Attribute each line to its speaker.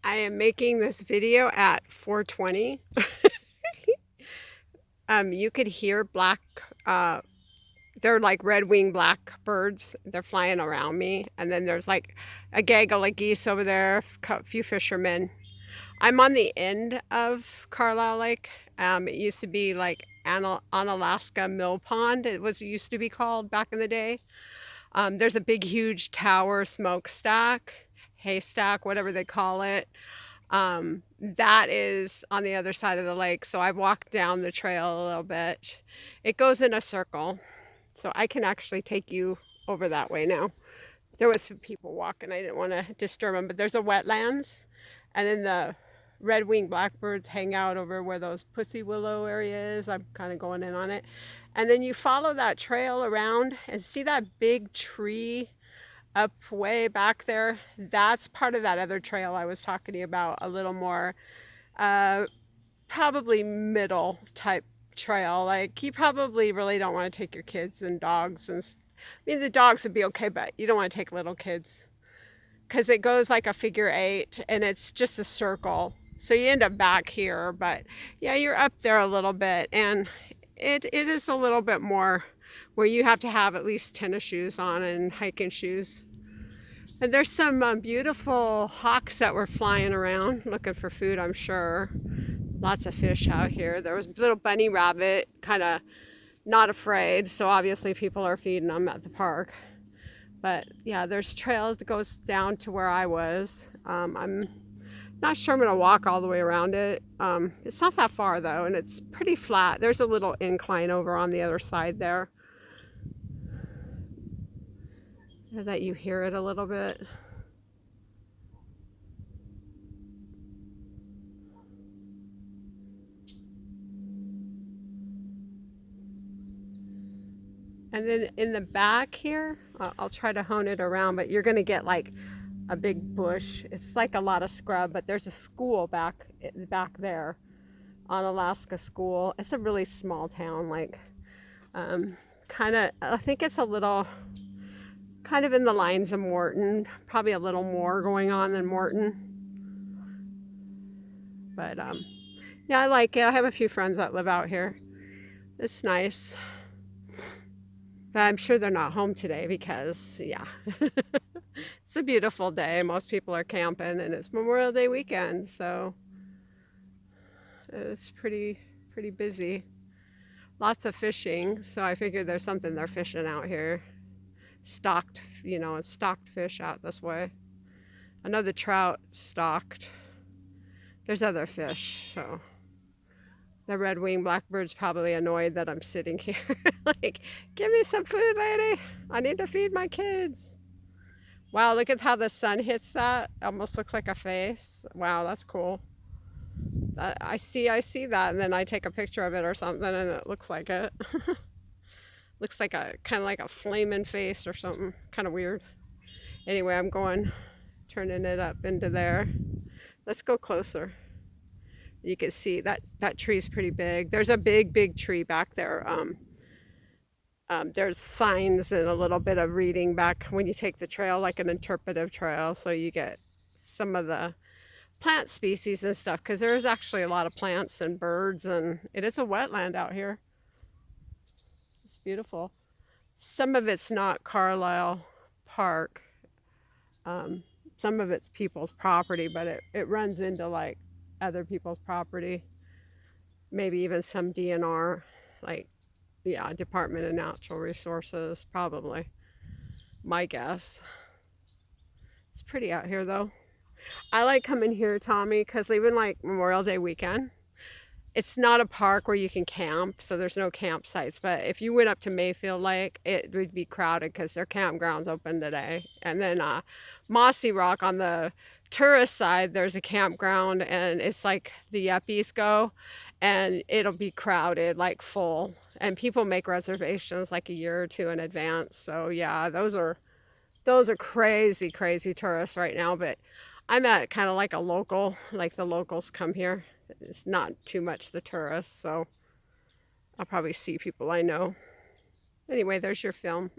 Speaker 1: I am making this video at 4:20. You could hear uh, they're like red-winged blackbirds. They're flying around me, and then there's like a gaggle of geese over there, a few fishermen. I'm on the end of Carlisle Lake. It used to be like Onalaska Mill Pond. It used to be called back in the day. There's a big, huge tower smokestack, haystack, whatever they call it. That is on the other side of the lake, so I've walked down the trail a little bit. It goes in a circle, so I can actually take you over that way now. There was some people walking, I didn't want to disturb them, but there's a wetlands, and then the red-winged blackbirds hang out over where those pussy willow area is. I'm kind of going in on it. And then you follow that trail around and see that big tree up way back there. That's part of that other trail I was talking to you about, a little more uh, probably middle type trail. Like, you probably really don't want to take your kids and dogs and I mean, the dogs would be okay, but you don't want to take little kids because it goes like a figure eight and it's just a circle. So you end up back here, but yeah, you're up there a little bit, and it is a little bit more where you have to have at least tennis shoes on and hiking shoes. And there's some beautiful hawks that were flying around looking for food, I'm sure. Lots of fish out here. There was a little bunny rabbit, kind of not afraid, so obviously people are feeding them at the park. But yeah, there's trails that goes down to where I was. I'm not sure I'm gonna walk all the way around it. It's not that far though, and it's pretty flat. There's a little incline over on the other side there that you hear it a little bit. And then in the back here, I'll try to hone it around, but you're gonna get like a big bush. It's like a lot of scrub, but there's a school back there, Onalaska School. It's a really small town, like kind of, I think it's a little kind of in the lines of Morton, probably a little more going on than Morton. But yeah, I like it. I have a few friends that live out here. It's nice. But I'm sure they're not home today because, yeah, it's a beautiful day. Most people are camping, and it's Memorial Day weekend, so it's pretty busy. Lots of fishing, so I figured there's something they're fishing out here. Stocked, it's stocked fish out this way. I know the trout stocked. There's other fish, so the red-winged blackbird's probably annoyed that I'm sitting here. Like, give me some food, lady. I need to feed my kids. Wow, look at how the sun hits that. Almost looks like a face. Wow, that's cool. I see that, and then I take a picture of it or something, and it looks like it. Looks like a kind of like a flaming face or something. Kind of weird. Anyway, I'm turning it up into there. Let's go closer. You can see that tree's pretty big. There's a big tree back there. There's signs and a little bit of reading back when you take the trail, like an interpretive trail, so you get some of the plant species and stuff, because there's actually a lot of plants and birds, and it is a wetland out here. It's beautiful. Some of it's not Carlisle Park. Um, some of it's people's property, but it runs into like other people's property. Maybe even some DNR, like, yeah, Department of Natural Resources, probably. My guess. It's pretty out here though. I like coming here, Tommy, because even like Memorial Day weekend, it's not a park where you can camp, so there's no campsites. But if you went up to Mayfield Lake, it would be crowded because their campground's open today. And then Mossy Rock on the tourist side, there's a campground, and it's like the yuppies go, and it'll be crowded, like full. And people make reservations like a year or two in advance. So yeah, those are crazy tourists right now. But I'm at kind of like a local, like the locals come here. It's not too much the tourists, so I'll probably see people I know. Anyway, there's your film.